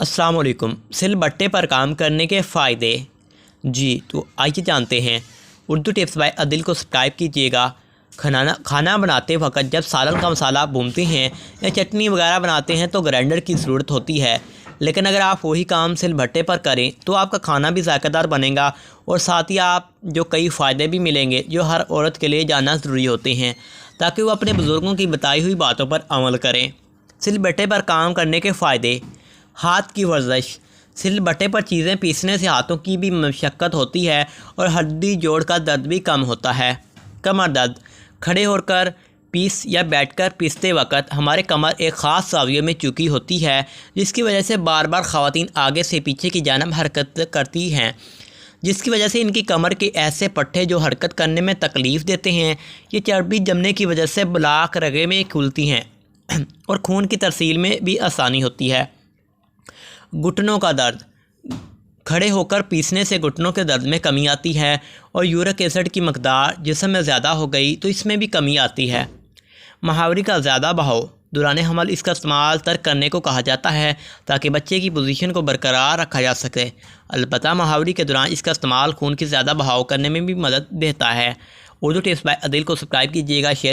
अस्सलाम वालेकुम। सिलबट्टे पर काम करने के फ़ायदे। जी तो आइए जानते हैं। उर्दू टिप्स बाय अदिल को सब्सक्राइब कीजिएगा। खाना बनाते वक्त जब सालन का मसाला भूनते हैं या चटनी वगैरह बनाते हैं तो ग्राइंडर की ज़रूरत होती है, लेकिन अगर आप वही काम सिलबट्टे पर करें तो आपका खाना भी ज़ायकेदार बनेगा और साथ ही आप जो कई फ़ायदे भी मिलेंगे जो हर औरत के लिए जानना ज़रूरी होते हैं ताकि वो अपने बुज़ुर्गों की बताई हुई बातों पर अमल करें। सिलबट्टे पर काम करने के फ़ायदे। हाथ की वर्जिश। सिलबट्टे पर चीज़ें पीसने से हाथों की भी मशक्क़त होती है और हड्डी जोड़ का दर्द भी कम होता है। कमर दर्द। खड़े होकर पीस या बैठकर पीसते वक्त हमारे कमर एक ख़ास ज़ाविये में झुकी होती है, जिसकी वजह से बार बार ख़वातीन आगे से पीछे की जानब हरकत करती हैं, जिसकी वजह से इनकी कमर के ऐसे पट्टे जो हरकत करने में तकलीफ़ देते हैं, ये चर्बी जमने की वजह से ब्लॉक रगे में खुलती हैं और खून की तरसील में भी आसानी होती है। घुटनों का दर्द। खड़े होकर पीसने से घुटनों के दर्द में कमी आती है और यूरिक एसिड की मकदार जिस्म में ज़्यादा हो गई तो इसमें भी कमी आती है। महावरी का ज़्यादा बहाव। दौरान हमल इसका इस्तेमाल तर्क करने को कहा जाता है ताकि बच्चे की पोजीशन को बरकरार रखा जा सके। अलबत्ता महावरी के दौरान इसका इस्तेमाल खून की ज़्यादा बहाव करने में भी मदद देता है। उर्दू टिप्स बाय अदिल को सब्सक्राइब कीजिएगा, शेयर